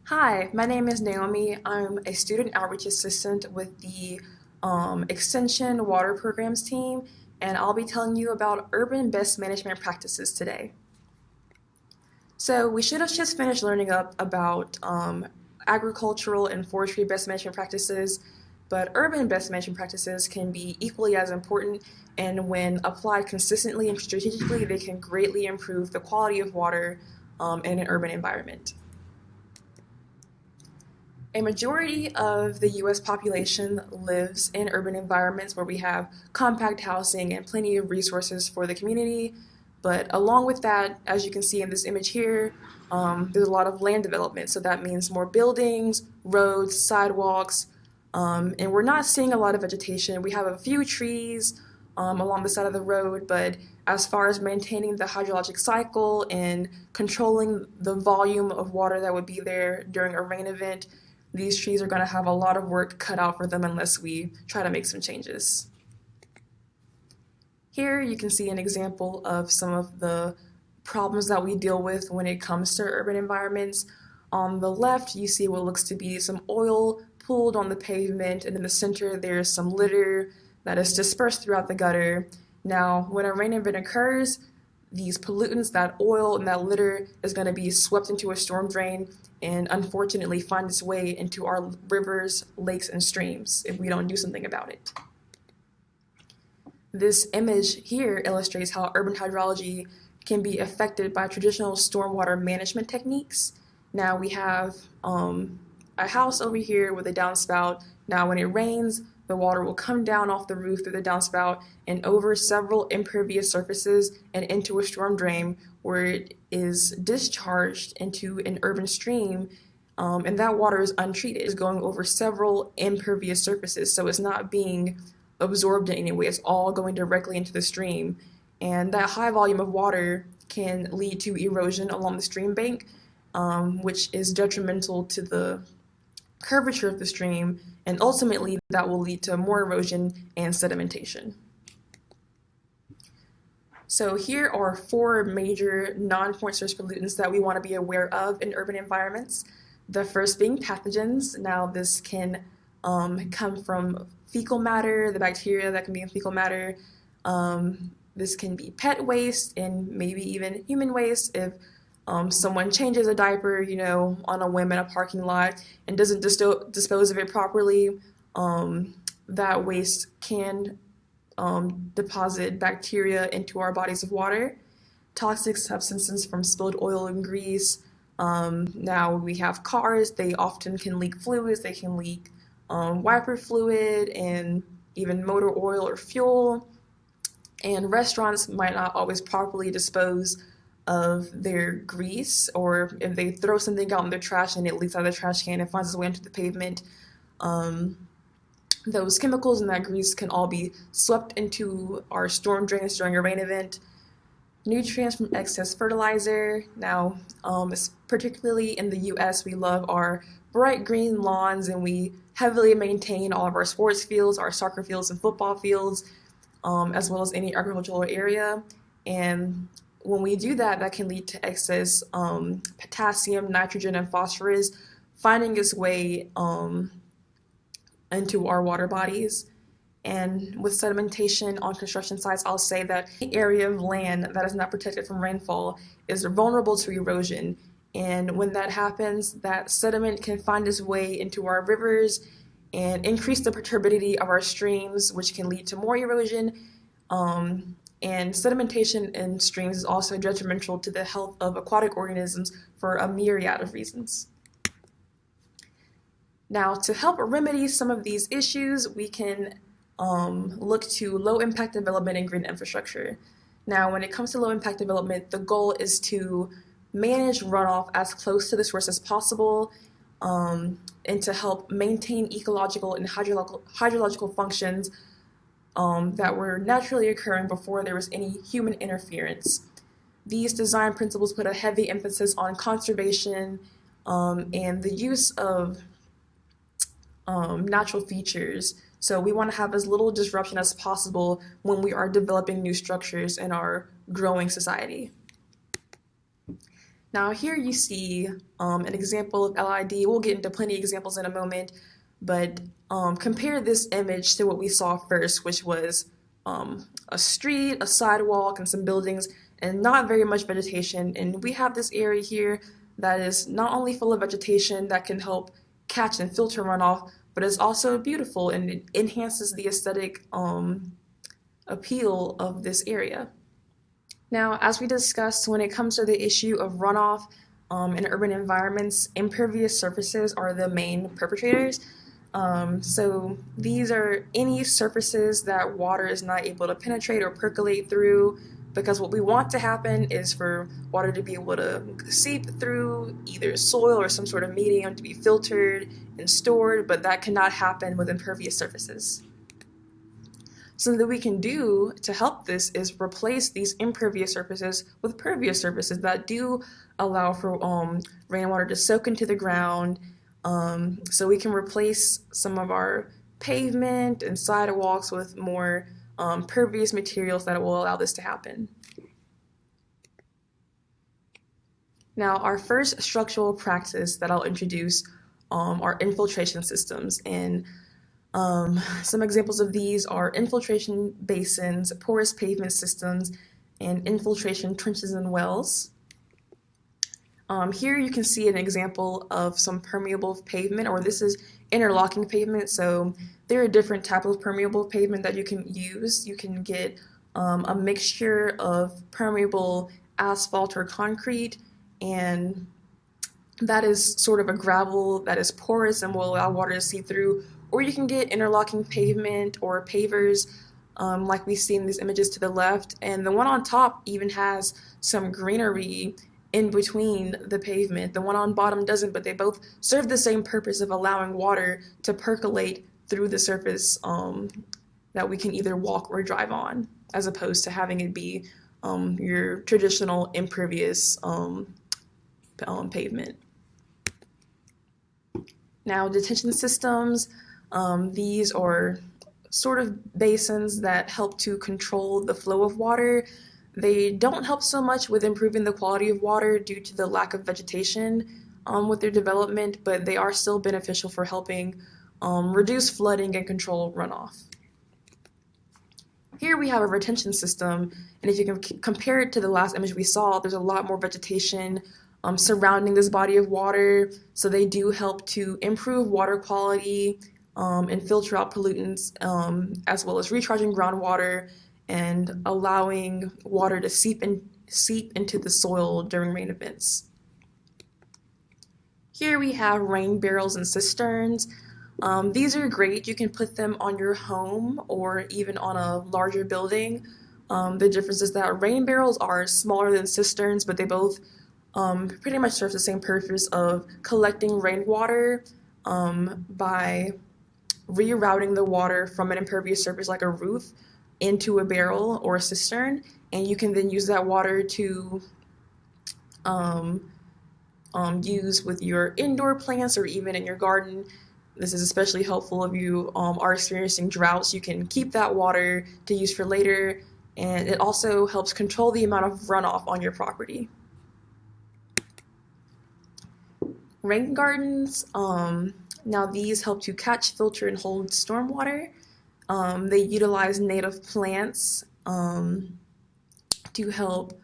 Hi, my name is Naomi. I'm a student outreach assistant with the Extension Water Programs team, and I'll be telling you about urban best management practices today. So we should have just finished learning up about agricultural and forestry best management practices, but urban best management practices can be equally as important, and when applied consistently and strategically, they can greatly improve the quality of water in an urban environment. A majority of the US population lives in urban environments where we have compact housing and plenty of resources for the community. But along with that, as you can see in this image here, there's a lot of land development. So that means more buildings, roads, sidewalks, and we're not seeing a lot of vegetation. We have a few trees along the side of the road, but as far as maintaining the hydrologic cycle and controlling the volume of water that would be there during a rain event, these trees are going to have a lot of work cut out for them unless we try to make some changes. Here you can see an example of some of the problems that we deal with when it comes to urban environments. On the left, you see what looks to be some oil pooled on the pavement, and in the center there's some litter that is dispersed throughout the gutter. Now, when a rain event occurs, these pollutants, that oil and that litter, is going to be swept into a storm drain and unfortunately find its way into our rivers, lakes, and streams if we don't do something about it. This image here illustrates how urban hydrology can be affected by traditional stormwater management techniques. Now we have a house over here with a downspout. Now when it rains, the water will come down off the roof through the downspout and over several impervious surfaces and into a storm drain where it is discharged into an urban stream, and that water is untreated. It's going over several impervious surfaces, so it's not being absorbed in any way. It's all going directly into the stream, and that high volume of water can lead to erosion along the stream bank, which is detrimental to the curvature of the stream, and ultimately that will lead to more erosion and sedimentation. So here are 4 major non-point source pollutants that we want to be aware of in urban environments. The first being pathogens. Now this can come from fecal matter, the bacteria that can be in fecal matter. This can be pet waste and maybe even human waste if someone changes a diaper, on a whim in a parking lot and doesn't dispose of it properly. That waste can deposit bacteria into our bodies of water. Toxic substances from spilled oil and grease. Now we have cars, they often can leak fluids. They can leak wiper fluid and even motor oil or fuel. And restaurants might not always properly dispose of their grease, or if they throw something out in their trash and it leaks out of the trash can and finds its way into the pavement, those chemicals and that grease can all be swept into our storm drains during a rain event. Nutrients from excess fertilizer. Now, particularly in the US, we love our bright green lawns and we heavily maintain all of our sports fields, our soccer fields and football fields, as well as any agricultural area. And when we do that, that can lead to excess potassium, nitrogen, and phosphorus finding its way into our water bodies. And with sedimentation on construction sites, I'll say that the area of land that is not protected from rainfall is vulnerable to erosion. And when that happens, that sediment can find its way into our rivers and increase the turbidity of our streams, which can lead to more erosion. And sedimentation in streams is also detrimental to the health of aquatic organisms for a myriad of reasons. Now, to help remedy some of these issues, we can look to low-impact development and green infrastructure. Now, when it comes to low-impact development, the goal is to manage runoff as close to the source as possible, and to help maintain ecological and hydrological functions that were naturally occurring before there was any human interference. These design principles put a heavy emphasis on conservation and the use of natural features. So we want to have as little disruption as possible when we are developing new structures in our growing society. Now here you see an example of LID. We'll get into plenty of examples in a moment, but compare this image to what we saw first, which was a street, a sidewalk, and some buildings, and not very much vegetation. And we have this area here that is not only full of vegetation that can help catch and filter runoff, but it's also beautiful and it enhances the aesthetic appeal of this area. Now, as we discussed, when it comes to the issue of runoff in urban environments, impervious surfaces are the main perpetrators. So these are any surfaces that water is not able to penetrate or percolate through, because what we want to happen is for water to be able to seep through either soil or some sort of medium to be filtered and stored, but that cannot happen with impervious surfaces. Something that we can do to help this is replace these impervious surfaces with pervious surfaces that do allow for rainwater to soak into the ground. So we can replace some of our pavement and sidewalks with more pervious materials that will allow this to happen. Now, our first structural practice that I'll introduce are infiltration systems, and some examples of these are infiltration basins, porous pavement systems, and infiltration trenches and wells. Here you can see an example of some permeable pavement, or this is interlocking pavement. So there are different types of permeable pavement that you can use. You can get a mixture of permeable asphalt or concrete, and that is sort of a gravel that is porous and will allow water to seep through. Or you can get interlocking pavement or pavers like we see in these images to the left. And the one on top even has some greenery in between the pavement. The one on bottom doesn't, but they both serve the same purpose of allowing water to percolate through the surface that we can either walk or drive on, as opposed to having it be your traditional impervious pavement. Now, detention systems, these are sort of basins that help to control the flow of water. They don't help so much with improving the quality of water due to the lack of vegetation with their development, but they are still beneficial for helping reduce flooding and control runoff. Here we have a retention system, and if you can compare it to the last image we saw, there's a lot more vegetation surrounding this body of water, so they do help to improve water quality and filter out pollutants, as well as recharging groundwater and allowing water to seep into the soil during rain events. Here we have rain barrels and cisterns. These are great. You can put them on your home or even on a larger building. The difference is that rain barrels are smaller than cisterns, but they both pretty much serve the same purpose of collecting rainwater by rerouting the water from an impervious surface like a roof into a barrel or a cistern, and you can then use that water to use with your indoor plants or even in your garden. This is especially helpful if you are experiencing droughts. You can keep that water to use for later, and it also helps control the amount of runoff on your property. Rain gardens, now these help to catch, filter, and hold stormwater. They utilize native plants to help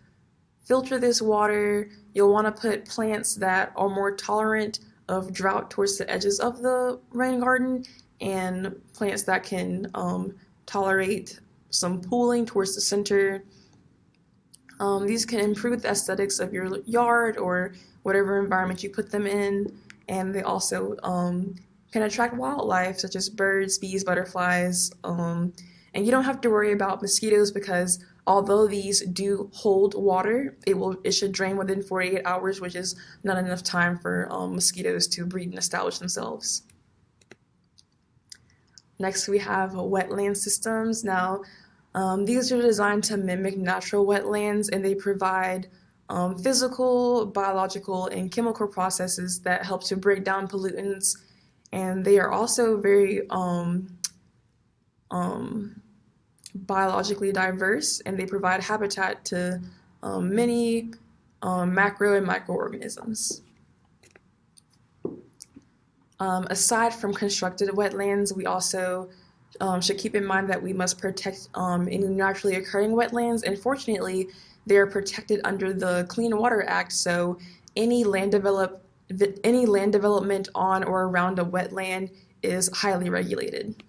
filter this water. You'll want to put plants that are more tolerant of drought towards the edges of the rain garden, and plants that can tolerate some pooling towards the center. These can improve the aesthetics of your yard or whatever environment you put them in, and they also can attract wildlife such as birds, bees, butterflies, and you don't have to worry about mosquitoes, because although these do hold water, it should drain within 48 hours, which is not enough time for mosquitoes to breed and establish themselves. Next, we have wetland systems. Now, these are designed to mimic natural wetlands, and they provide physical, biological, and chemical processes that help to break down pollutants, and they are also very biologically diverse, and they provide habitat to many macro and microorganisms. Aside from constructed wetlands, we also should keep in mind that we must protect any naturally occurring wetlands, and fortunately, they are protected under the Clean Water Act, so any land development on or around a wetland is highly regulated.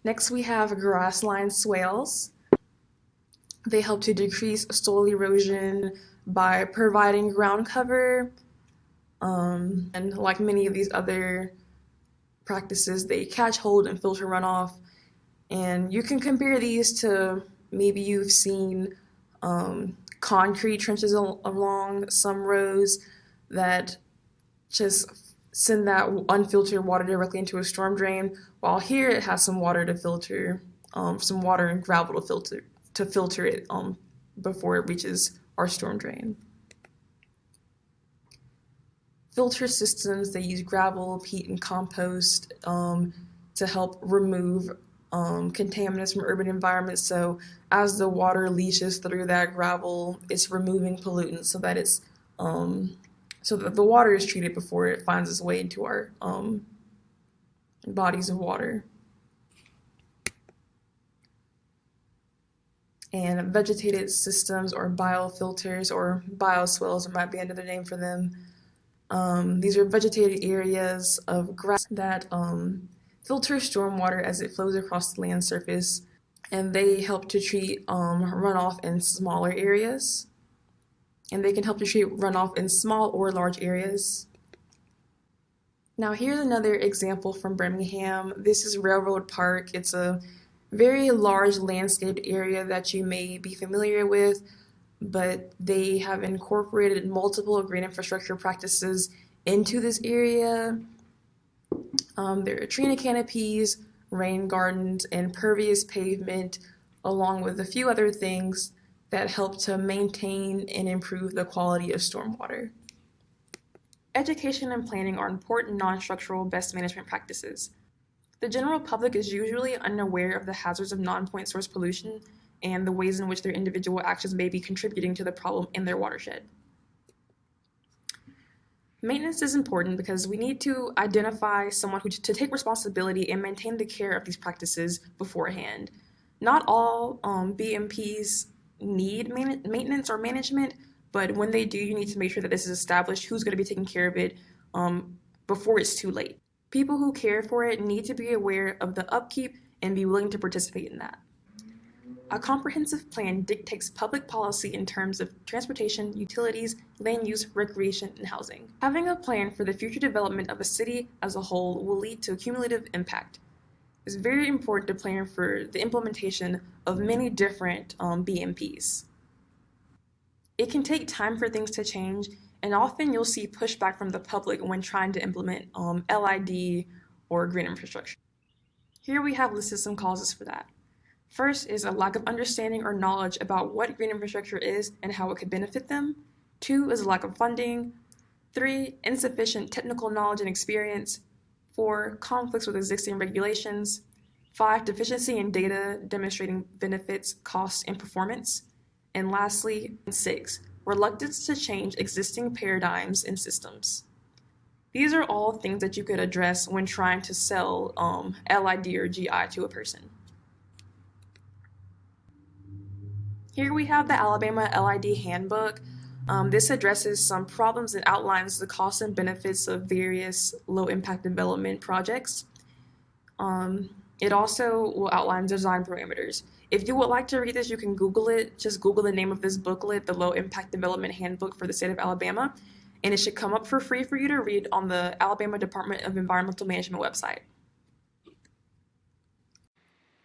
Next, we have grassline swales. They help to decrease soil erosion by providing ground cover, and like many of these other practices, they catch, hold, and filter runoff. And you can compare these to maybe you've seen concrete trenches along some roads that just send that unfiltered water directly into a storm drain, while here it has some water to filter, some water and gravel to filter it before it reaches our storm drain. Filter systems, they use gravel, peat, and compost to help remove contaminants from urban environments. So as the water leaches through that gravel, it's removing pollutants so that it's so that the water is treated before it finds its way into our bodies of water. And vegetated systems, or biofilters, or bioswales, might be another name for them. These are vegetated areas of grass that filter stormwater as it flows across the land surface, and they help to treat runoff in smaller areas. And they can help to treat runoff in small or large areas. Now here's another example from Birmingham. This is Railroad Park. It's a very large landscaped area that you may be familiar with, but they have incorporated multiple green infrastructure practices into this area. There are tree canopies, rain gardens, and pervious pavement, along with a few other things that help to maintain and improve the quality of stormwater. Education and planning are important non-structural best management practices. The general public is usually unaware of the hazards of non-point source pollution and the ways in which their individual actions may be contributing to the problem in their watershed. Maintenance is important because we need to identify someone to take responsibility and maintain the care of these practices beforehand. Not all BMPs need maintenance or management, but when they do, you need to make sure that this is established, who's going to be taking care of it before it's too late. People who care for it need to be aware of the upkeep and be willing to participate in that. A comprehensive plan dictates public policy in terms of transportation, utilities, land use, recreation, and housing. Having a plan for the future development of a city as a whole will lead to cumulative impact. It's very important to plan for the implementation of many different BMPs. It can take time for things to change, and often you'll see pushback from the public when trying to implement LID or green infrastructure. Here we have listed some causes for that. First is a lack of understanding or knowledge about what green infrastructure is and how it could benefit them. 2 is a lack of funding. 3, insufficient technical knowledge and experience. 4, conflicts with existing regulations. 5, deficiency in data demonstrating benefits, costs, and performance. And lastly, 6, reluctance to change existing paradigms and systems. These are all things that you could address when trying to sell LID or GI to a person. Here we have the Alabama LID Handbook. This addresses some problems and outlines the costs and benefits of various low-impact development projects. It also will outline design parameters. If you would like to read this, you can Google it. Just Google the name of this booklet, the Low Impact Development Handbook for the state of Alabama, and it should come up for free for you to read on the Alabama Department of Environmental Management website.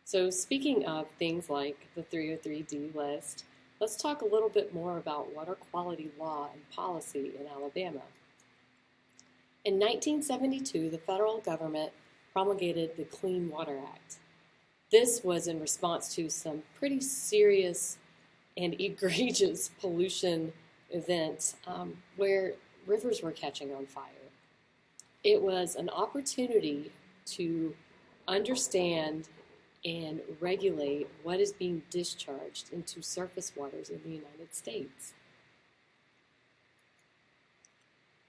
So speaking of things like the 303D list, let's talk a little bit more about water quality law and policy in Alabama. In 1972, the federal government promulgated the Clean Water Act. This was in response to some pretty serious and egregious pollution events where rivers were catching on fire. It was an opportunity to understand and regulate what is being discharged into surface waters in the United States.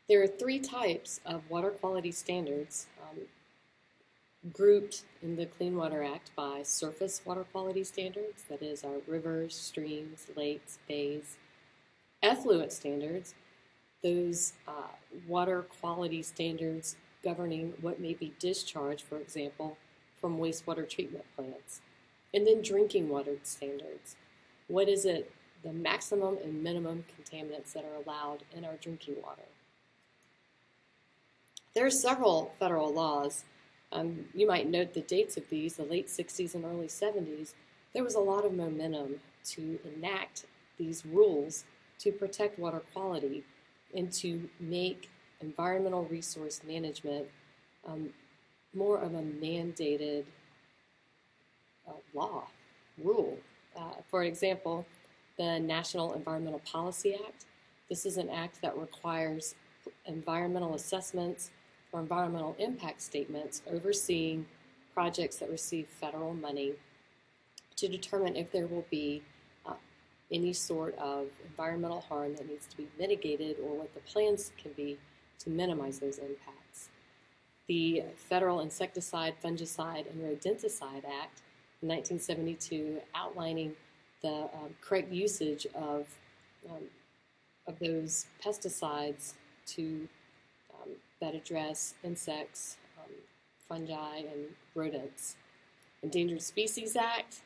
There are 3 types of water quality standards grouped in the Clean Water Act by surface water quality standards, that is our rivers, streams, lakes, bays. Effluent standards, those water quality standards governing what may be discharged, for example, from wastewater treatment plants. And then drinking water standards. What is it, the maximum and minimum contaminants that are allowed in our drinking water? There are several federal laws. You might note the dates of these, the late 60s and early 70s. There was a lot of momentum to enact these rules to protect water quality and to make environmental resource management more of a mandated rule. For example, the National Environmental Policy Act. This is an act that requires environmental assessments or environmental impact statements overseeing projects that receive federal money to determine if there will be any sort of environmental harm that needs to be mitigated or what the plans can be to minimize those impacts. The Federal Insecticide, Fungicide, and Rodenticide Act in 1972 outlining the correct usage of those pesticides that address insects, fungi, and rodents. Endangered Species Act,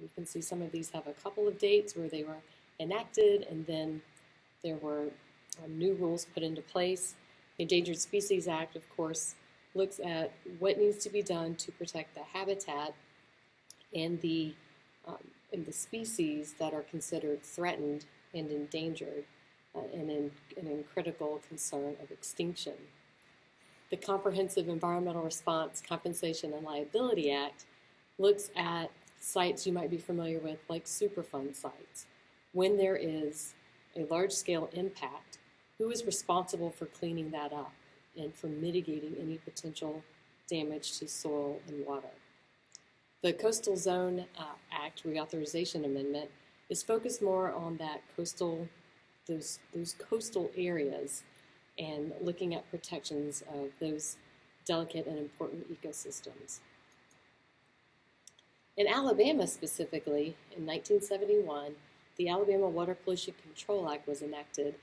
you can see some of these have a couple of dates where they were enacted and then there were new rules put into place. The Endangered Species Act, of course, looks at what needs to be done to protect the habitat and the species that are considered threatened and endangered and in critical concern of extinction. The Comprehensive Environmental Response, Compensation, and Liability Act looks at sites you might be familiar with, like Superfund sites. When there is a large-scale impact, who is responsible for cleaning that up and for mitigating any potential damage to soil and water? The Coastal Zone Act Reauthorization Amendment is focused more on that those coastal areas and looking at protections of those delicate and important ecosystems. In Alabama specifically, in 1971, the Alabama Water Pollution Control Act was enacted,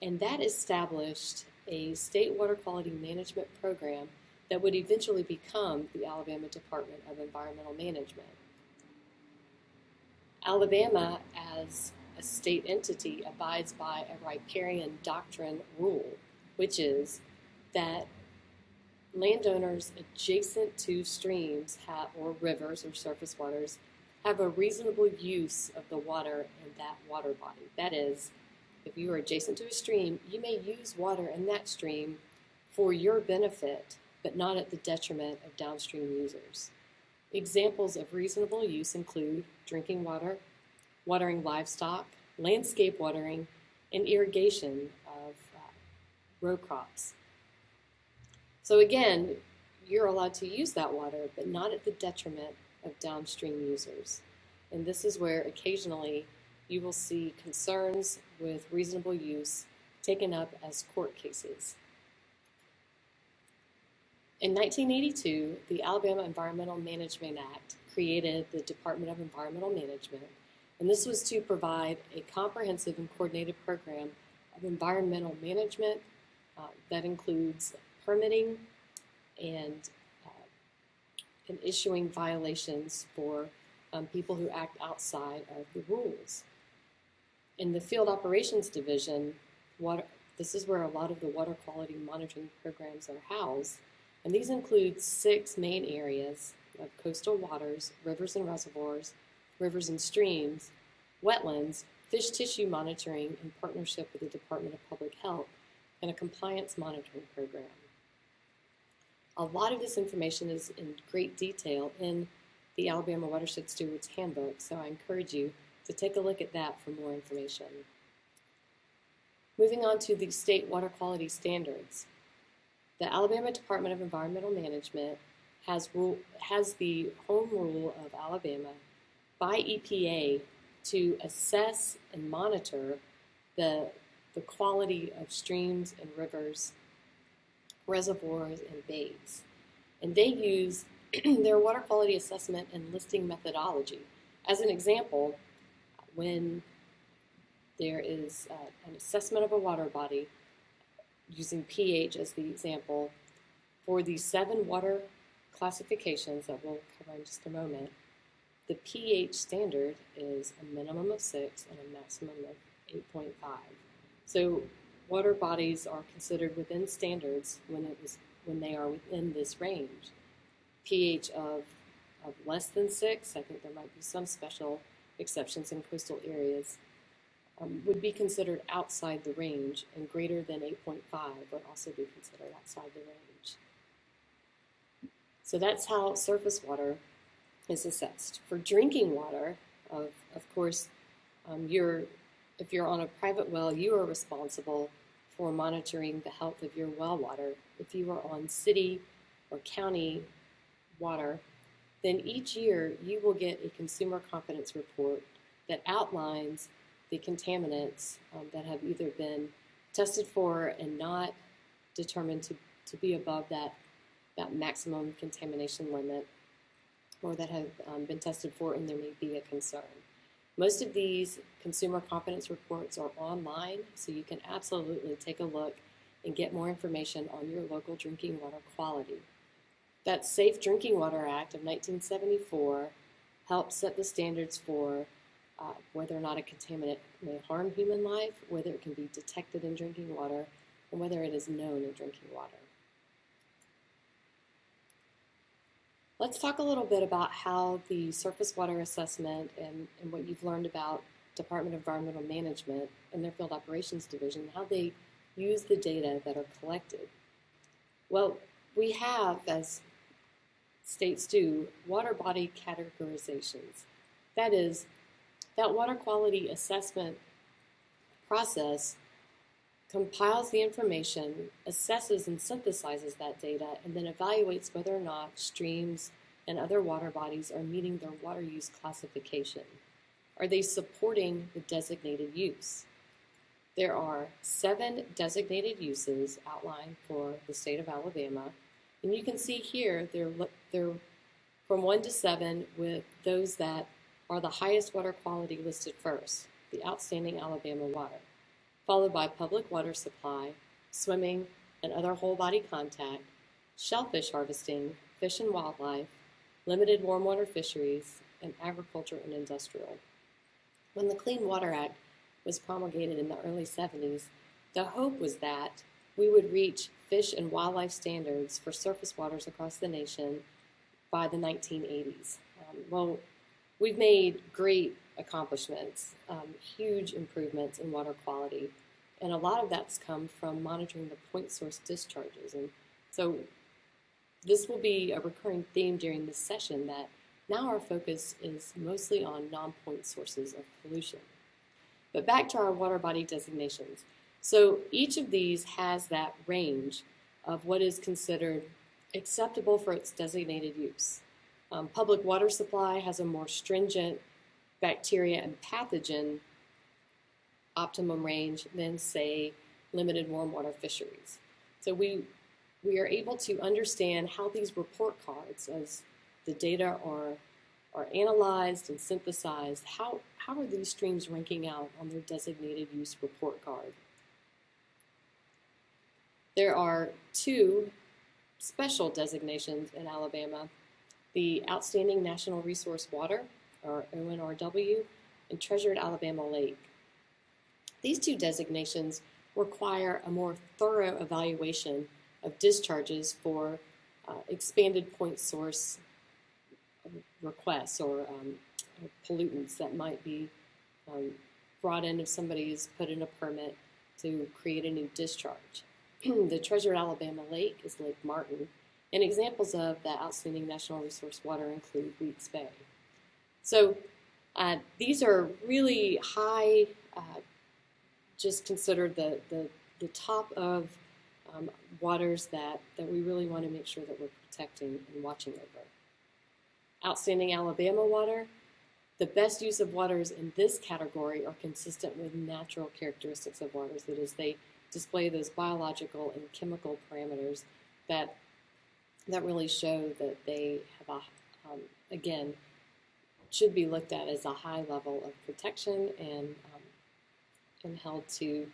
and that established a state water quality management program that would eventually become the Alabama Department of Environmental Management. Alabama, as a state entity, abides by a riparian doctrine rule, which is that landowners adjacent to streams or rivers or surface waters have a reasonable use of the water in that water body. That is, if you are adjacent to a stream, you may use water in that stream for your benefit, but not at the detriment of downstream users. Examples of reasonable use include drinking water, watering livestock, landscape watering, and irrigation of row crops. So again, you're allowed to use that water, but not at the detriment of downstream users. And this is where occasionally you will see concerns with reasonable use taken up as court cases. In 1982, the Alabama Environmental Management Act created the Department of Environmental Management, and this was to provide a comprehensive and coordinated program of environmental management that includes permitting and issuing violations for people who act outside of the rules. In the Field Operations Division, this is where a lot of the water quality monitoring programs are housed, and these include 6 main areas of coastal waters, rivers and reservoirs, rivers and streams, wetlands, fish tissue monitoring in partnership with the Department of Public Health, and a compliance monitoring program. A lot of this information is in great detail in the Alabama Watershed Stewards Handbook, so I encourage you to take a look at that for more information. Moving on to the state water quality standards. The Alabama Department of Environmental Management has the home rule of Alabama by EPA to assess and monitor the quality of streams and rivers, reservoirs, and bays. And they use their water quality assessment and listing methodology. As an example, when there is an assessment of a water body, using pH as the example, for the 7 water classifications that we'll cover in just a moment, the pH standard is a minimum of 6 and a maximum of 8.5. So water bodies are considered within standards when they are within this range. pH of less than 6, I think there might be some special exceptions in coastal areas, would be considered outside the range, and greater than 8.5 would also be considered outside the range. So that's how surface water is assessed. For drinking water, of course, if you're on a private well, you are responsible for monitoring the health of your well water. If you are on city or county water, then each year you will get a consumer confidence report that outlines the contaminants that have either been tested for and not determined to be above that maximum contamination limit, or that have been tested for and there may be a concern. Most of these consumer confidence reports are online, so you can absolutely take a look and get more information on your local drinking water quality. That Safe Drinking Water Act of 1974 helps set the standards for whether or not a contaminant may harm human life, whether it can be detected in drinking water, and whether it is known in drinking water. Let's talk a little bit about how the surface water assessment and what you've learned about Department of Environmental Management and their Field Operations Division, how they use the data that are collected. Well, we have, as states do, water body categorizations. That is, that water quality assessment process compiles the information, assesses and synthesizes that data, and then evaluates whether or not streams and other water bodies are meeting their water use classification. Are they supporting the designated use? There are 7 designated uses outlined for the state of Alabama, and you can see here they're from 1 to 7, with those that are the highest water quality listed first, the outstanding Alabama water, followed by public water supply, swimming and other whole body contact, shellfish harvesting, fish and wildlife, limited warm water fisheries, and agriculture and industrial. When the Clean Water Act was promulgated in the early 70s, the hope was that we would reach fish and wildlife standards for surface waters across the nation by the 1980s. Well, we've made great accomplishments, huge improvements in water quality, and a lot of that's come from monitoring the point source discharges. And so this will be a recurring theme during this session, that now our focus is mostly on non-point sources of pollution. But back to our water body designations. So each of these has that range of what is considered acceptable for its designated use. Public water supply has a more stringent bacteria and pathogen optimum range than, say, limited warm water fisheries. So we are able to understand how these report cards, as the data are analyzed and synthesized, how are these streams ranking out on their designated use report card? There are 2 special designations in Alabama: the Outstanding National Resource Water, or ONRW, and Treasured Alabama Lake. These 2 designations require a more thorough evaluation of discharges for expanded point source requests or pollutants that might be brought in if somebody has put in a permit to create a new discharge. The Treasured Alabama Lake is Lake Martin, and examples of the Outstanding National Resource Water include Weeks Bay. So these are really high, just considered the top of waters that we really want to make sure that we're protecting and watching over. Outstanding Alabama water. The best use of waters in this category are consistent with natural characteristics of waters. That is, they display those biological and chemical parameters that really show that they have again, should be looked at as a high level of protection and held to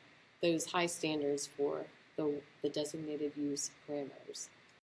those high standards for the designated use parameters.